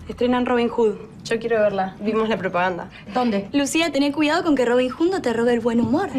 Estrenan Robin Hood. Yo quiero verla. Vimos la propaganda. ¿Dónde? Lucía, tené cuidado con que Robin Hood no te robe el buen humor.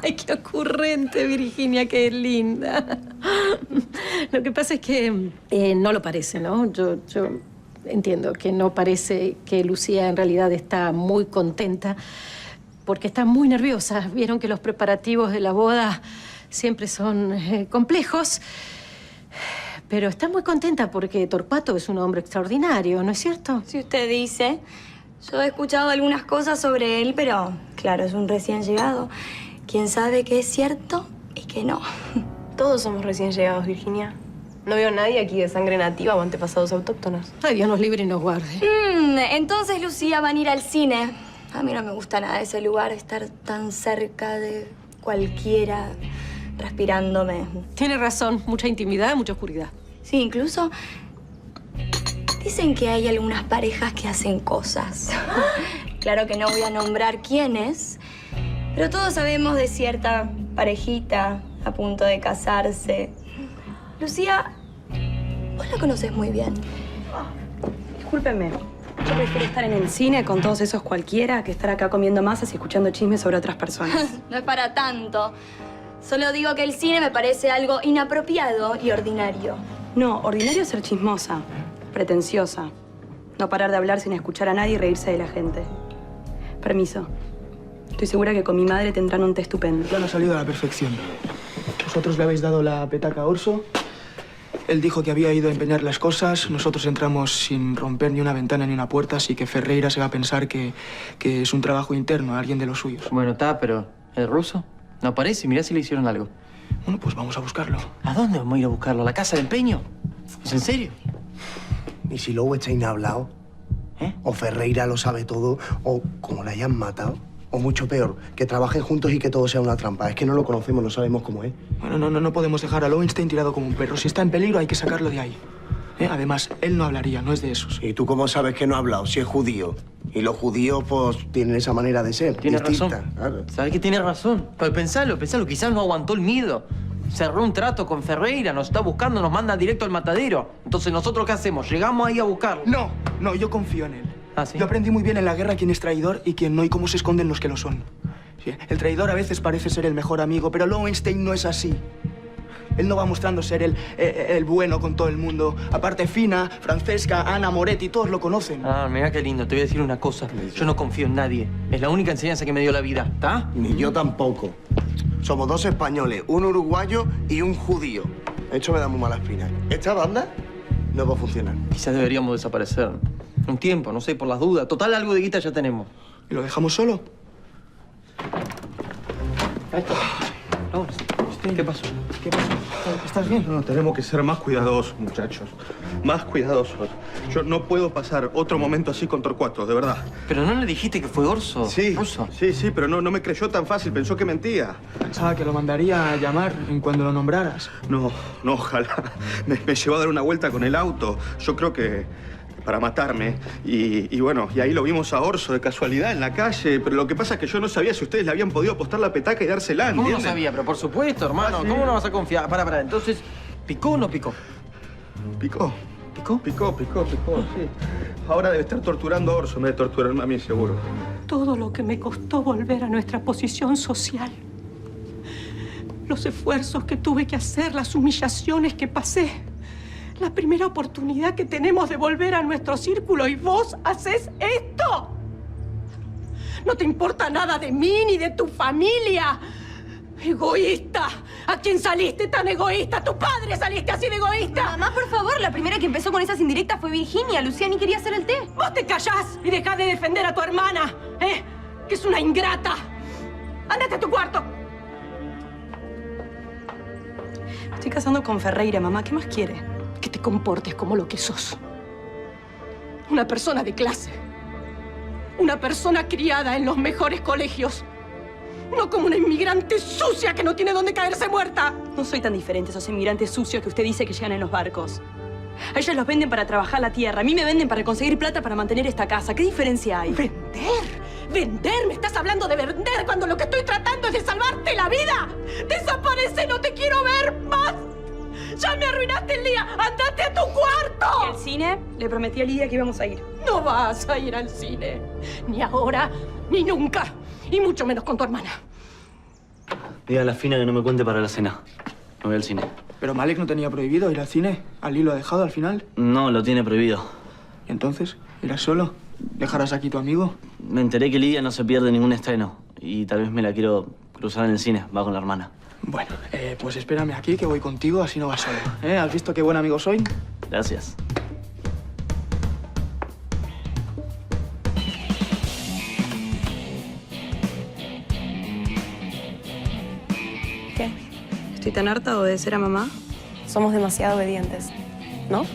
Ay, qué ocurrente, Virginia, qué linda. Lo que pasa es que no lo parece, ¿no? Yo entiendo que no parece que Lucía en realidad está muy contenta porque está muy nerviosa. Vieron que los preparativos de la boda siempre son complejos. Pero está muy contenta porque Torcuato es un hombre extraordinario, ¿no es cierto? Si usted dice. Yo he escuchado algunas cosas sobre él, pero claro, es un recién llegado. ¿Quién sabe qué es cierto y qué no? Todos somos recién llegados, Virginia. No veo a nadie aquí de sangre nativa o antepasados autóctonos. Ay, Dios nos libre y nos guarde. Entonces, Lucía, van a ir al cine. A mí no me gusta nada ese lugar, estar tan cerca de cualquiera respirándome. Tiene razón, mucha intimidad, mucha oscuridad. Sí, incluso dicen que hay algunas parejas que hacen cosas. Claro que no voy a nombrar quiénes, pero todos sabemos de cierta parejita a punto de casarse. Lucía, vos la conoces muy bien. Discúlpeme. Yo prefiero estar en el cine con todos esos cualquiera que estar acá comiendo masas y escuchando chismes sobre otras personas. No es para tanto. Solo digo que el cine me parece algo inapropiado y ordinario. No, ordinario es ser chismosa, pretenciosa. No parar de hablar sin escuchar a nadie y reírse de la gente. Permiso. Estoy segura que con mi madre tendrán un té estupendo. El plan ha salido a la perfección. Vosotros le habéis dado la petaca a Orso. Él dijo que había ido a empeñar las cosas. Nosotros entramos sin romper ni una ventana ni una puerta, así que Ferreira se va a pensar que es un trabajo interno, a alguien de los suyos. Bueno, está, pero ¿el ruso? No aparece. Mirá si le hicieron algo. Bueno, pues vamos a buscarlo. ¿A dónde vamos a ir a buscarlo? ¿A la casa de empeño? ¿Es en serio? ¿Y si Lowenstein ha hablado? O Ferreira lo sabe todo, o como la hayan matado. O mucho peor, que trabajen juntos y que todo sea una trampa. Es que no lo conocemos, no sabemos cómo es. Bueno, no podemos dejar a Lowenstein tirado como un perro. Si está en peligro, hay que sacarlo de ahí. Además, él no hablaría, no es de esos. ¿Y tú cómo sabes que no ha hablado? Si es judío. Y los judíos, pues, tienen esa manera de ser. Tiene distinta, razón. Claro. ¿Sabes que tiene razón? Pero pensalo. Quizás no aguantó el miedo. Cerró un trato con Ferreira, nos está buscando, nos manda directo al matadero. Entonces, ¿nosotros qué hacemos? ¿Llegamos ahí a buscarlo? No, yo confío en él. ¿Ah, sí? Yo aprendí muy bien en la guerra quién es traidor y quién no, y cómo se esconden los que lo son. Sí, el traidor a veces parece ser el mejor amigo, pero Lowenstein no es así. Él no va mostrando ser el bueno con todo el mundo. Aparte, Fina, Francesca, Ana, Moretti, todos lo conocen. Ah, mira qué lindo. Te voy a decir una cosa. Yo no confío en nadie. Es la única enseñanza que me dio la vida, ¿está? Ni yo tampoco. Somos dos españoles, un uruguayo y un judío. Esto me da muy mala espina. Esta banda no va a funcionar. Quizás deberíamos desaparecer. Un tiempo, no sé, por las dudas. Total, algo de guita ya tenemos. ¿Y lo dejamos solo? Ahí está. Vamos. ¿Qué pasó? ¿Qué pasó? ¿Estás bien? No, tenemos que ser más cuidadosos, muchachos. Más cuidadosos. Yo no puedo pasar otro momento así con Torcuato, de verdad. ¿Pero no le dijiste que fue Orso? Sí, Ruso. sí, pero no me creyó tan fácil. Pensó que mentía. Pensaba que lo mandaría a llamar en cuando lo nombraras. No, ojalá. Me llevó a dar una vuelta con el auto. Yo creo que para matarme. Y bueno, y ahí lo vimos a Orso de casualidad en la calle. Pero lo que pasa es que yo no sabía si ustedes le habían podido apostar la petaca y dársela, ¿Cómo no ¿entienden? sabía? Pero por supuesto, hermano. Ah, ¿sí? ¿Cómo no vas a confiar? Pará. Entonces, ¿picó o no picó? Picó. ¿Picó? Picó, sí. Ahora debe estar torturando a Orso en vez de torturarme a mí, seguro. Todo lo que me costó volver a nuestra posición social. Los esfuerzos que tuve que hacer, las humillaciones que pasé. La primera oportunidad que tenemos de volver a nuestro círculo y vos haces esto. No te importa nada de mí ni de tu familia. ¡Egoísta! ¿A quién saliste tan egoísta? ¿A tu padre saliste así de egoísta? Mamá, por favor, la primera que empezó con esas indirectas fue Virginia. Lucía ni quería hacer el té. ¡Vos te callás y dejá de defender a tu hermana! Que es una ingrata. ¡Ándate a tu cuarto! Estoy casando con Ferreira, mamá. ¿Qué más quiere? Que te comportes como lo que sos. Una persona de clase. Una persona criada en los mejores colegios. No como una inmigrante sucia que no tiene dónde caerse muerta. No soy tan diferente a esos inmigrantes sucios que usted dice que llegan en los barcos. A ellos los venden para trabajar la tierra. A mí me venden para conseguir plata para mantener esta casa. ¿Qué diferencia hay? ¿Vender? ¿Vender? ¿Me estás hablando de vender cuando lo que estoy tratando es de salvarte la vida? ¡Desaparece! ¡No te quiero ver más! ¡Ya me arruinaste el día! ¡Andate a tu cuarto! El cine, le prometí a Lidia que íbamos a ir. No vas a ir al cine. Ni ahora, ni nunca. Y mucho menos con tu hermana. Diga a la Fina que no me cuente para la cena. No voy al cine. Pero Malek no tenía prohibido ir al cine. ¿Ali lo ha dejado al final? No, lo tiene prohibido. ¿Y entonces? ¿Irás solo? ¿Dejarás aquí tu amigo? Me enteré que Lidia no se pierde ningún estreno. Y tal vez me la quiero cruzar en el cine. Va con la hermana. Bueno, pues espérame aquí que voy contigo, así no vas solo. ¿Has visto qué buen amigo soy? Gracias. ¿Qué? ¿Estoy tan harta de obedecer a mamá? Somos demasiado obedientes, ¿no?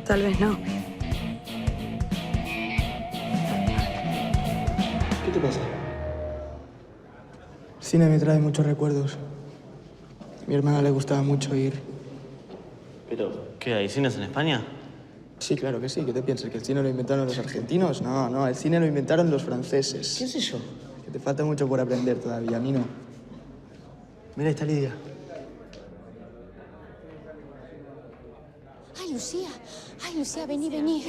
Tal vez no. ¿Qué te pasa? El cine me trae muchos recuerdos. A mi hermana le gustaba mucho ir. ¿Pero qué? ¿Hay cines en España? Sí, claro que sí. ¿Qué te piensas? ¿Que el cine lo inventaron los argentinos? No, no, el cine lo inventaron los franceses. ¿Qué es eso? Que te falta mucho por aprender todavía, a mí no. Mira, ahí está Lidia. Ay, Lucía, vení, vení.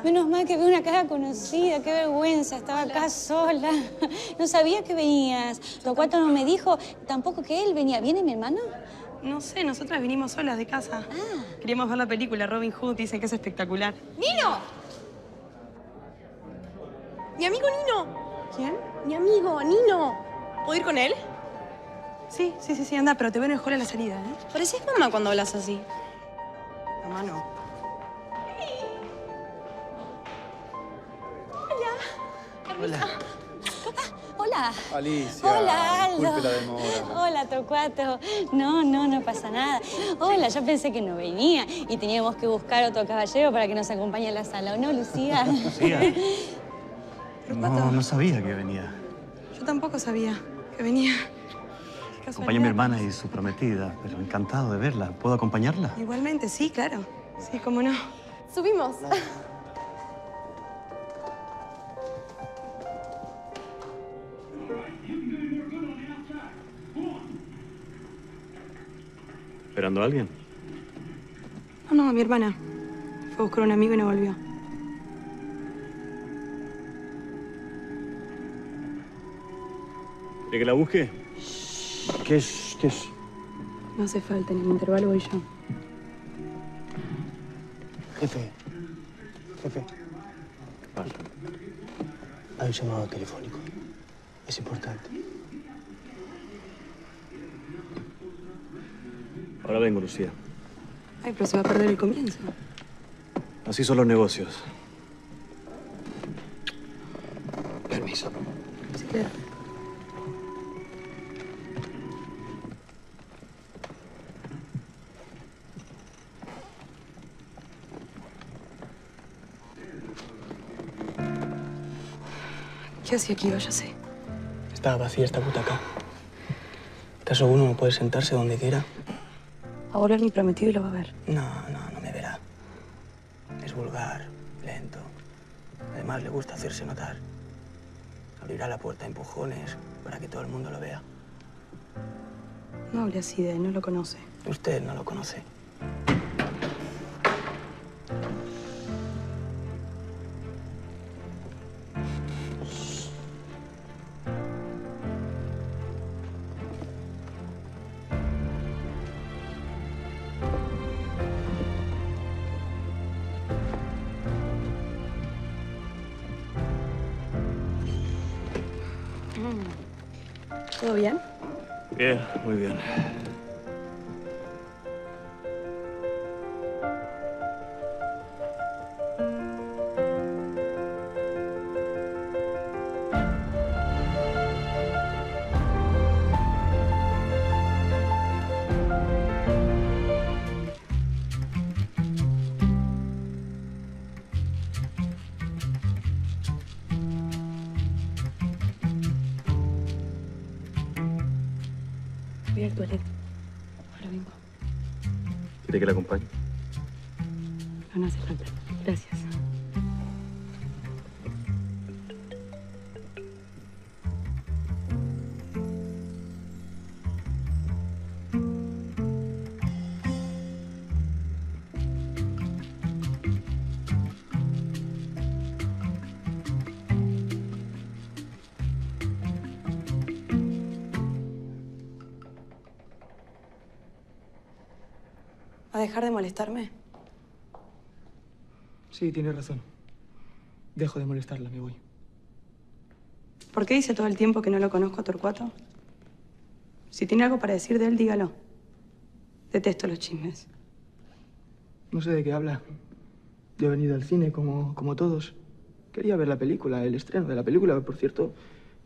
Menos mal que veo una cara conocida, qué vergüenza, estaba acá sola. No sabía que venías. Torcuato no me dijo tampoco que él venía. ¿Viene mi hermano? No sé, nosotras vinimos solas de casa. Queríamos ver la película Robin Hood, dicen que es espectacular. ¡Nino! ¡Mi amigo Nino! ¿Quién? ¡Mi amigo, Nino! ¿Puedo ir con él? Sí, anda, pero te veo en el hall a la salida, ¿eh? Pareces mamá cuando hablas así. Mamá no. Hola. Alicia. Hola, Aldo. Disculpe la demora. Hola, Torcuato. No pasa nada. Hola, yo pensé que no venía y teníamos que buscar otro caballero para que nos acompañe a la sala, ¿o no, Lucía? Lucía. No sabía que venía. Yo tampoco sabía que venía. Qué Acompañé a mi casualidad. hermana y su prometida, pero encantado de verla. ¿Puedo acompañarla? Igualmente, sí, claro. Sí, cómo no. Subimos. ¿Esperando a alguien? No, mi hermana. Fue a buscar a un amigo y no volvió. ¿Quiere que la busque? ¿Qué es? No hace falta, en el intervalo voy yo. Jefe. Vale. Hay un llamado telefónico. Es importante. Ahora vengo, Lucía. Ay, pero se va a perder el comienzo. Así son los negocios. Permiso. Sí, claro. ¿Qué hacía aquí? Ya sé. Está vacía esta butaca. ¿Acaso uno no puede sentarse donde quiera? Va a volver mi prometido y lo va a ver. No me verá. Es vulgar, lento. Además, le gusta hacerse notar. Abrirá la puerta a empujones para que todo el mundo lo vea. No hable así de él, no lo conoce. Usted no lo conoce. ¿Todo bien? Bien, muy bien. Voy al toilet. Ahora vengo. ¿Quiere que la acompañe? No hace falta. Gracias. ¿A dejar de molestarme? Sí, tienes razón. Dejo de molestarla, me voy. ¿Por qué dice todo el tiempo que no lo conozco a Torcuato? Si tiene algo para decir de él, dígalo. Detesto los chismes. No sé de qué habla. Yo he venido al cine como todos. Quería ver la película, el estreno de la película, por cierto,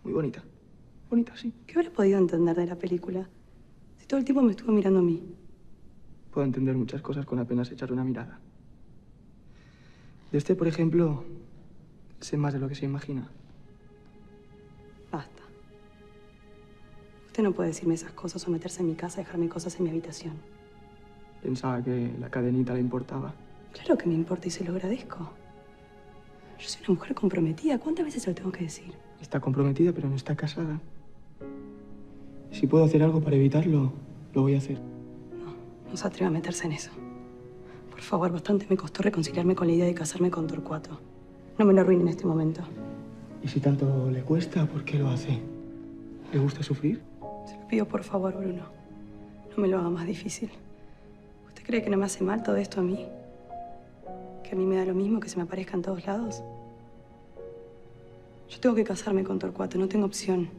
muy bonita. Bonita, sí. ¿Qué habrá podido entender de la película? Si todo el tiempo me estuvo mirando a mí. Puedo entender muchas cosas con apenas echar una mirada. De este, por ejemplo, sé más de lo que se imagina. Basta. Usted no puede decirme esas cosas o meterse en mi casa y dejarme cosas en mi habitación. Pensaba que la cadenita le importaba. Claro que me importa y se lo agradezco. Yo soy una mujer comprometida. ¿Cuántas veces se lo tengo que decir? Está comprometida, pero no está casada. Si puedo hacer algo para evitarlo, lo voy a hacer. No se atreva a meterse en eso. Por favor, bastante me costó reconciliarme con la idea de casarme con Torcuato. No me lo arruine en este momento. Y si tanto le cuesta, ¿por qué lo hace? ¿Le gusta sufrir? Se lo pido por favor, Bruno. No me lo haga más difícil. ¿Usted cree que no me hace mal todo esto a mí? ¿Que a mí me da lo mismo que se me aparezca en todos lados? Yo tengo que casarme con Torcuato, no tengo opción.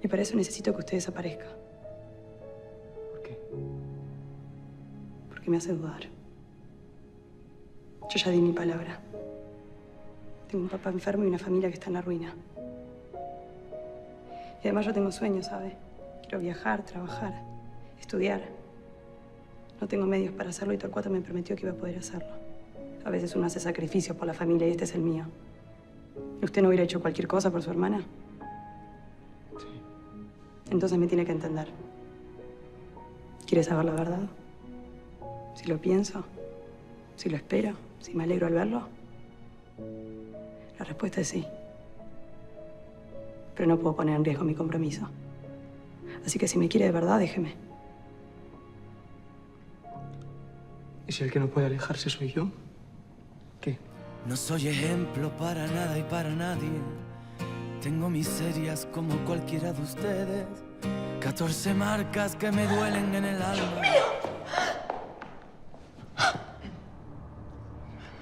Y para eso necesito que usted desaparezca. ¿Por qué? Porque me hace dudar. Yo ya di mi palabra. Tengo un papá enfermo y una familia que está en la ruina. Y además yo tengo sueños, ¿sabe? Quiero viajar, trabajar, estudiar. No tengo medios para hacerlo y Torcuato me prometió que iba a poder hacerlo. A veces uno hace sacrificios por la familia y este es el mío. ¿Usted no hubiera hecho cualquier cosa por su hermana? Sí. Entonces me tiene que entender. ¿Quiere saber la verdad? Si lo pienso, si lo espero, si me alegro al verlo. La respuesta es sí. Pero no puedo poner en riesgo mi compromiso. Así que si me quiere de verdad, déjeme. ¿Y si el que no puede alejarse soy yo? ¿Qué? No soy ejemplo para nada y para nadie. Tengo miserias como cualquiera de ustedes. 14 marcas que me duelen en el alma.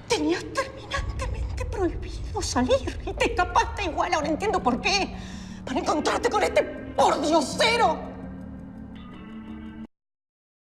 Tenías terminantemente prohibido salir y te escapaste igual. Ahora entiendo por qué. Para encontrarte con este pordiosero.